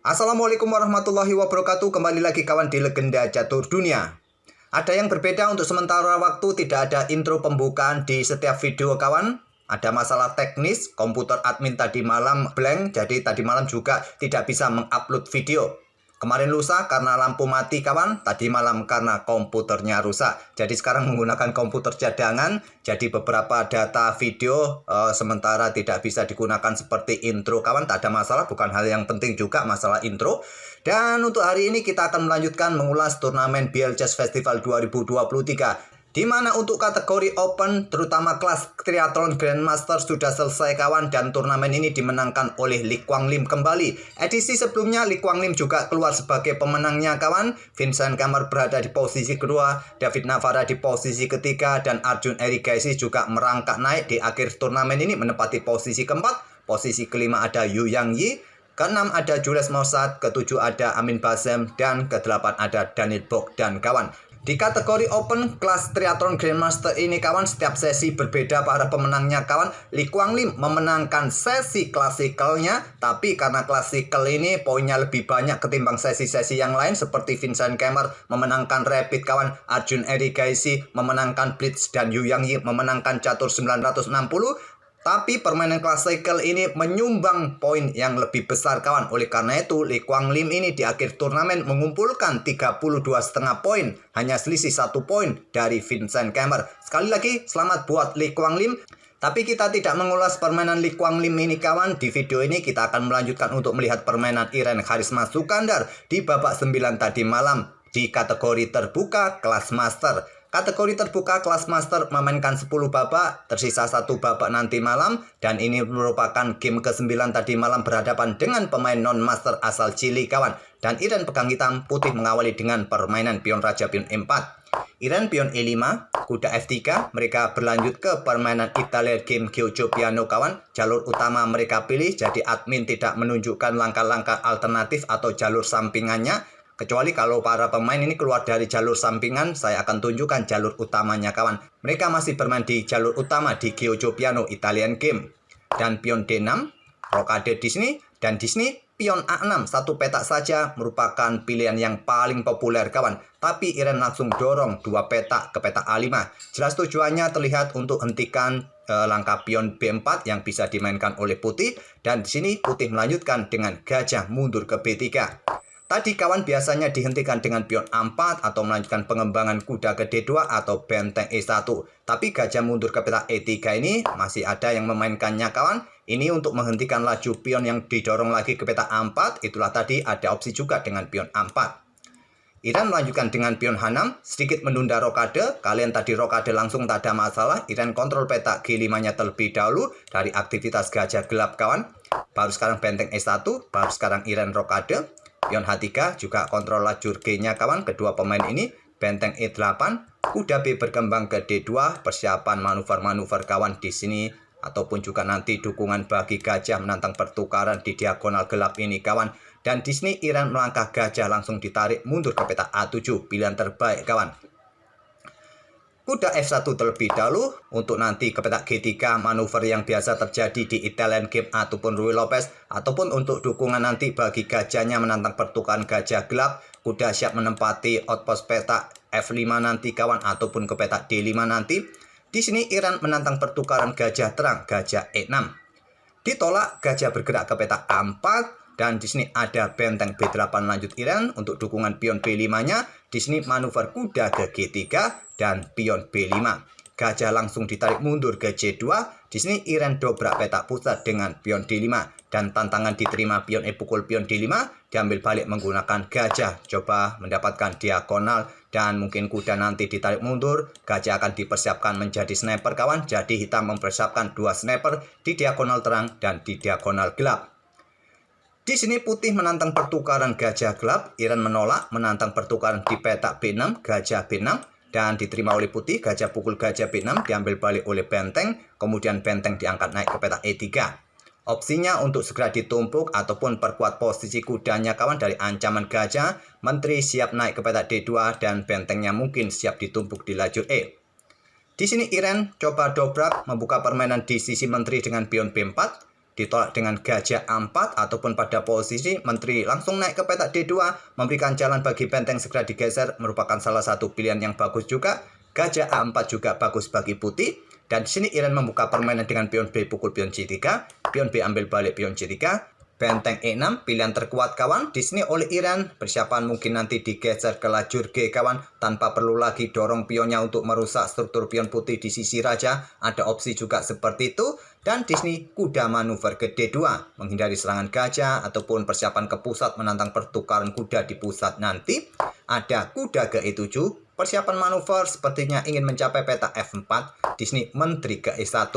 Assalamualaikum warahmatullahi wabarakatuh. Kembali lagi kawan di Legenda Catur Dunia. Ada yang berbeda untuk sementara waktu, tidak ada intro pembukaan di setiap video kawan. Ada masalah teknis, komputer admin tadi malam blank, jadi tadi malam juga tidak bisa mengupload video. Kemarin lusa karena lampu mati kawan, tadi malam karena komputernya rusak. Jadi sekarang menggunakan komputer cadangan, jadi beberapa data video sementara tidak bisa digunakan seperti intro kawan. Tak ada masalah, bukan hal yang penting juga masalah intro. Dan untuk hari ini kita akan melanjutkan mengulas turnamen BL Chess Festival 2023. Di mana untuk kategori open, terutama kelas triathlon grandmaster sudah selesai kawan, dan turnamen ini dimenangkan oleh Lee Kwang Lim kembali. Edisi sebelumnya Lee Kwang Lim juga keluar sebagai pemenangnya kawan. Vincent Kemmer berada di posisi kedua, David Navara di posisi ketiga, dan Arjun Erigaisi juga merangkak naik di akhir turnamen ini menempati posisi keempat. Posisi kelima ada Yu Yang Yi, keenam ada Jules Mossad, ketujuh ada Amin Bazem, dan kedelapan ada Daniel Bogdan kawan. Di kategori open kelas triathlon grandmaster ini kawan, setiap sesi berbeda para pemenangnya kawan. Lee Kwang Lim memenangkan sesi klasikalnya, tapi karena klasikal ini poinnya lebih banyak ketimbang sesi-sesi yang lain, seperti Vincent Kemmer memenangkan rapid kawan, Arjun Erigaisi memenangkan blitz, dan Yu Yang Yi memenangkan catur 960. Tapi permainan klasikal ini menyumbang poin yang lebih besar kawan. Oleh karena itu Lee Kwang Lim ini di akhir turnamen mengumpulkan 32,5 poin, hanya selisih 1 poin dari Vincent Kemmer. Sekali lagi selamat buat Lee Kwang Lim. Tapi kita tidak mengulas permainan Lee Kwang Lim ini kawan. Di video ini kita akan melanjutkan untuk melihat permainan Iren Karisma Sukandar di babak 9 tadi malam di kategori terbuka kelas master. Kategori terbuka kelas master memainkan 10 babak, tersisa 1 babak nanti malam, dan ini merupakan game ke-9 tadi malam berhadapan dengan pemain non-master asal Chili kawan. Dan Iren pegang hitam putih mengawali dengan permainan pion raja pion E4. Iren pion E5, kuda F3, mereka berlanjut ke permainan Italian game Giojo Piano kawan. Jalur utama mereka pilih, jadi admin tidak menunjukkan langkah-langkah alternatif atau jalur sampingannya. Kecuali kalau para pemain ini keluar dari jalur sampingan, saya akan tunjukkan jalur utamanya kawan. Mereka masih bermain di jalur utama di Giojo Piano Italian game. Dan pion D6, rokade di sini, dan di sini pion A6, satu petak saja merupakan pilihan yang paling populer kawan. Tapi Iren langsung dorong 2 petak ke petak A5. Jelas tujuannya terlihat untuk hentikan langkah pion B4 yang bisa dimainkan oleh putih. Dan di sini putih melanjutkan dengan gajah mundur ke B3. Tadi kawan biasanya dihentikan dengan pion A4 atau melanjutkan pengembangan kuda ke D2 atau benteng E1. Tapi gajah mundur ke petak E3 ini masih ada yang memainkannya kawan. Ini untuk menghentikan laju pion yang didorong lagi ke petak A4. Itulah tadi ada opsi juga dengan pion A4. Iren melanjutkan dengan pion H6, sedikit menunda rokade. Kalian tadi rokade langsung tak ada masalah. Iren kontrol petak G5-nya terlebih dahulu dari aktivitas gajah gelap kawan. Baru sekarang benteng E1, baru sekarang Iren rokade. Pion H3 juga kontrol lajur G-nya kawan. Kedua pemain ini benteng E8, kuda B berkembang ke D2, persiapan manuver-manuver kawan di sini, ataupun juga nanti dukungan bagi gajah menantang pertukaran di diagonal gelap ini kawan. Dan di sini Iren melangkah gajah langsung ditarik mundur ke petak A7, pilihan terbaik kawan. Kuda F1 terlebih dahulu untuk nanti ke petak G3, manuver yang biasa terjadi di Italian game ataupun Ruy Lopez, ataupun untuk dukungan nanti bagi gajahnya menantang pertukaran gajah gelap. Kuda siap menempati outpost petak F5 nanti kawan, ataupun ke petak D5 nanti. Di sini Iren menantang pertukaran gajah terang, gajah E6. Ditolak, gajah bergerak ke petak A4. Dan di sini ada benteng B8 lanjut Iren untuk dukungan pion B5-nya. Di sini manuver kuda ke G3 dan pion B5. Gajah langsung ditarik mundur ke C2. Di sini Iren dobrak petak pusat dengan pion D5. Dan tantangan diterima pion E pukul pion D5. Diambil balik menggunakan gajah. Coba mendapatkan diagonal. Dan mungkin kuda nanti ditarik mundur. Gajah akan dipersiapkan menjadi sniper kawan. Jadi hitam mempersiapkan 2 sniper di diagonal terang dan di diagonal gelap. Di sini putih menantang pertukaran gajah gelap. Iren menolak menantang pertukaran di petak B6, gajah B6. Dan diterima oleh putih, gajah pukul gajah B6 diambil balik oleh benteng. Kemudian benteng diangkat naik ke petak E3. Opsinya untuk segera ditumpuk ataupun perkuat posisi kudanya kawan dari ancaman gajah. Menteri siap naik ke petak D2 dan bentengnya mungkin siap ditumpuk di lajur E. Di sini Iren coba dobrak membuka permainan di sisi menteri dengan pion B4. ditolak dengan gajah A4 ataupun pada posisi menteri langsung naik ke petak D2 memberikan jalan bagi benteng segera digeser merupakan salah satu pilihan yang bagus juga. Gajah A4 juga bagus bagi putih. Dan di sini Iran membuka permainan dengan pion B pukul pion C3, pion B ambil balik pion C3, benteng E6 pilihan terkuat kawan. Di sini oleh Iran persiapan mungkin nanti digeser ke lajur G kawan tanpa perlu lagi dorong pionnya untuk merusak struktur pion putih di sisi raja. Ada opsi juga seperti itu. Dan di sini kuda manuver ke D2 menghindari serangan gajah ataupun persiapan ke pusat menantang pertukaran kuda di pusat nanti. Ada kuda ke E7. Persiapan manuver sepertinya ingin mencapai petak F4. Di sini menteri ke E1.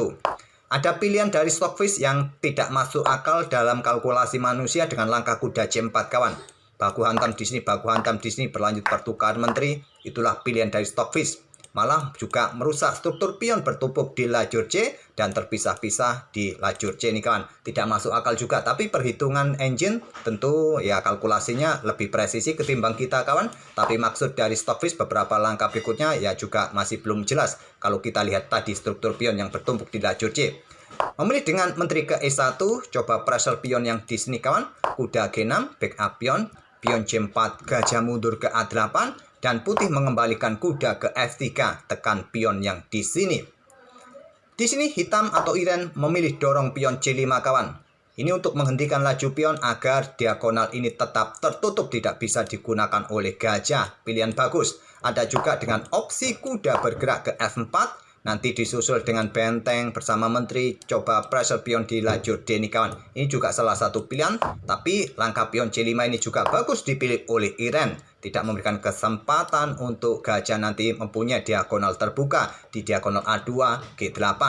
Ada pilihan dari Stockfish yang tidak masuk akal dalam kalkulasi manusia dengan langkah kuda C4 kawan. Baku hantam di sini, baku hantam di sini berlanjut pertukaran menteri. Itulah pilihan dari Stockfish. Malah juga merusak struktur pion bertumpuk di lajur C dan terpisah-pisah di lajur C ini kawan. Tidak masuk akal juga, tapi perhitungan engine tentu ya kalkulasinya lebih presisi ketimbang kita kawan. Tapi maksud dari Stockfish beberapa langkah berikutnya ya juga masih belum jelas. Kalau kita lihat tadi struktur pion yang bertumpuk di lajur C. Memilih dengan menteri ke E1, coba pressure pion yang di sini kawan. Kuda G6, backup pion, pion C4, gajah mundur ke A8. Dan putih mengembalikan kuda ke F3, tekan pion yang di sini. Di sini hitam atau Iran memilih dorong pion C5 kawan. Ini untuk menghentikan laju pion agar diagonal ini tetap tertutup tidak bisa digunakan oleh gajah. Pilihan bagus. Ada juga dengan opsi kuda bergerak ke F4. Nanti disusul dengan benteng bersama menteri. Coba pressure pion di lajur D ini kawan. Ini juga salah satu pilihan. Tapi langkah pion C5 ini juga bagus dipilih oleh Iran. Tidak memberikan kesempatan untuk gajah nanti mempunyai diagonal terbuka di diagonal A2, G8.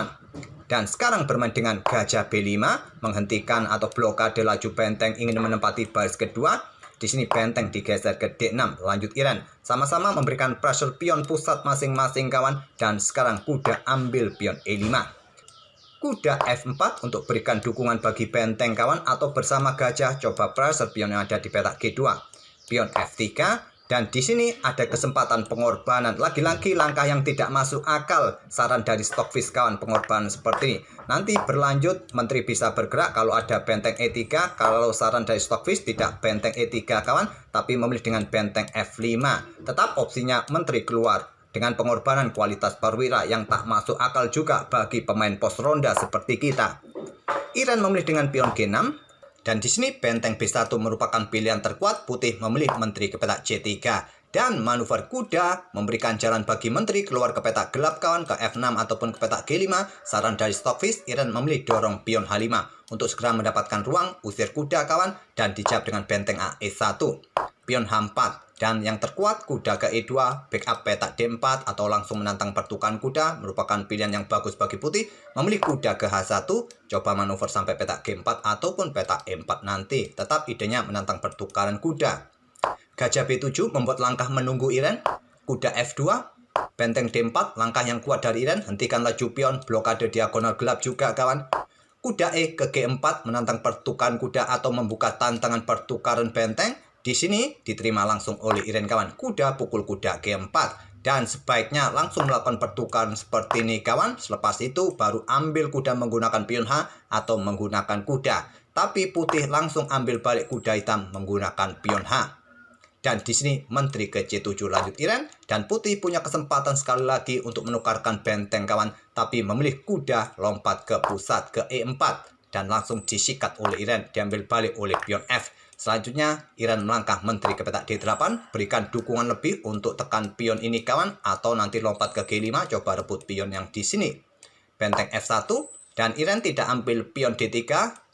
Dan sekarang bermain dengan gajah B5. Menghentikan atau blokade laju benteng ingin menempati baris kedua. Di sini benteng digeser ke D6, lanjut Iran. Sama-sama memberikan pressure pion pusat masing-masing kawan. Dan sekarang kuda ambil pion E5. Kuda F4 untuk berikan dukungan bagi benteng kawan. Atau bersama gajah coba pressure pion yang ada di petak G2. Pion F3. Dan di sini ada kesempatan pengorbanan. Lagi-lagi langkah yang tidak masuk akal. Saran dari Stockfish kawan, pengorbanan seperti ini. Nanti berlanjut, menteri bisa bergerak kalau ada benteng E3. Kalau saran dari Stockfish tidak benteng E3 kawan, tapi memilih dengan benteng F5. Tetap opsinya menteri keluar. Dengan pengorbanan kualitas perwira yang tak masuk akal juga bagi pemain pos ronda seperti kita. Iran memilih dengan pion G6. Dan di sini benteng B1 merupakan pilihan terkuat. Putih memilih menteri ke petak C3. Dan manuver kuda memberikan jalan bagi menteri keluar ke petak gelap kawan, ke F6 ataupun ke petak G5. Saran dari Stockfish, Iran memilih dorong pion H5 untuk segera mendapatkan ruang, usir kuda kawan, dan dijawab dengan benteng AE1. Pion H4. Dan yang terkuat kuda ke E2, backup petak D4 atau langsung menantang pertukaran kuda merupakan pilihan yang bagus bagi putih. Memilih kuda ke H1, coba manuver sampai petak G4 ataupun petak E4 nanti. Tetap idenya menantang pertukaran kuda. Gajah B7 membuat langkah menunggu Iran. Kuda F2, benteng D4, langkah yang kuat dari Iran. Hentikan laju pion, blokade diagonal gelap juga kawan. Kuda E ke G4 menantang pertukaran kuda atau membuka tantangan pertukaran benteng. Di sini diterima langsung oleh Iran kawan. Kuda pukul kuda G4. Dan sebaiknya langsung melakukan pertukaran seperti ini kawan. Selepas itu baru ambil kuda menggunakan pion H atau menggunakan kuda. Tapi putih langsung ambil balik kuda hitam menggunakan pion H. Dan di sini menteri ke C7 lanjut Iran. Dan putih punya kesempatan sekali lagi untuk menukarkan benteng kawan. Tapi memilih kuda lompat ke pusat ke E4. Dan langsung disikat oleh Iran. Diambil balik oleh pion F. Selanjutnya, Iran melangkah menteri ke petak D8, berikan dukungan lebih untuk tekan pion ini kawan, atau nanti lompat ke G5, coba rebut pion yang di sini. Benteng F1, dan Iran tidak ambil pion D3,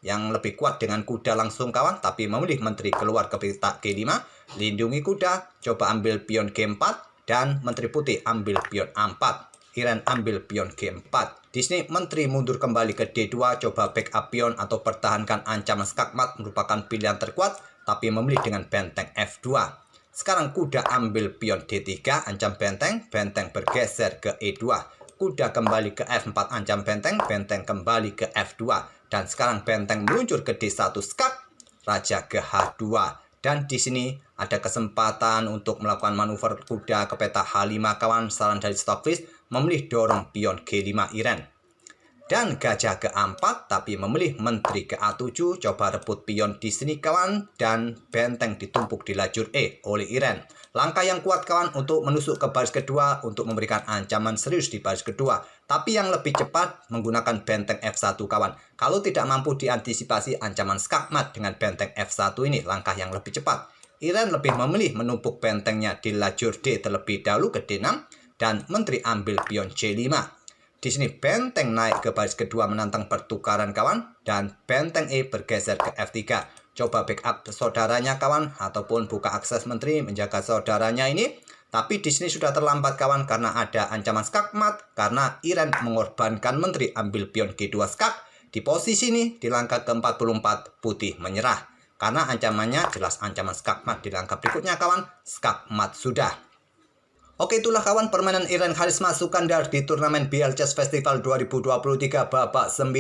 yang lebih kuat dengan kuda langsung kawan, tapi memilih menteri keluar ke petak G5, lindungi kuda, coba ambil pion G4, dan menteri putih ambil pion A4. Iran ambil pion G4. Di sini menteri mundur kembali ke D2, coba backup pion atau pertahankan ancaman skakmat merupakan pilihan terkuat, tapi memilih dengan benteng F2. Sekarang kuda ambil pion D3, ancam benteng, benteng bergeser ke E2. Kuda kembali ke F4, ancam benteng, benteng kembali ke F2. Dan sekarang benteng meluncur ke D1 skak, raja ke H2. Dan di sini ada kesempatan untuk melakukan manuver kuda ke peta H5 kawan. Saran dari Stockfish memilih dorong pion G5 Iran. Dan gajah ke-4 tapi memilih menteri ke-7, coba rebut pion di sini kawan, dan benteng ditumpuk di lajur E oleh Iran. Langkah yang kuat kawan untuk menusuk ke baris kedua untuk memberikan ancaman serius di baris kedua. Tapi yang lebih cepat menggunakan benteng F1 kawan. Kalau tidak mampu diantisipasi ancaman skakmat dengan benteng F1 ini, langkah yang lebih cepat. Iran lebih memilih menumpuk bentengnya di lajur D terlebih dahulu ke D6 dan menteri ambil pion C5. Di sini benteng naik ke baris kedua menantang pertukaran kawan, dan benteng E bergeser ke F3. Coba backup saudaranya kawan, ataupun buka akses menteri menjaga saudaranya ini. Tapi di sini sudah terlambat kawan karena ada ancaman skakmat, karena Iran mengorbankan menteri ambil pion G2 skak. Di posisi ini di langkah ke-44 putih menyerah. Karena ancamannya jelas ancaman skakmat di langkah berikutnya kawan, skakmat sudah. Oke, itulah kawan permainan Iran Kharisma Sukandar di turnamen BL Chess Festival 2023 babak 9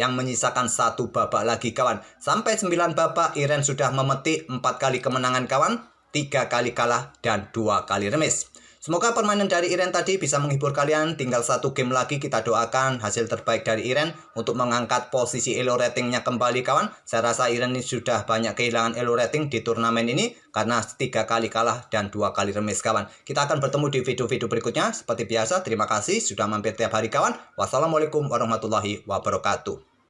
yang menyisakan 1 babak lagi kawan. Sampai 9 babak Iran sudah memetik 4 kali kemenangan kawan, 3 kali kalah dan 2 kali remis. Semoga permainan dari Iran tadi bisa menghibur kalian. Tinggal 1 game lagi, kita doakan hasil terbaik dari Iran untuk mengangkat posisi elo ratingnya kembali kawan. Saya rasa Iran ini sudah banyak kehilangan elo rating di turnamen ini karena 3 kali kalah dan 2 kali remis kawan. Kita akan bertemu di video-video berikutnya. Seperti biasa, terima kasih sudah mampir tiap hari kawan. Wassalamualaikum warahmatullahi wabarakatuh.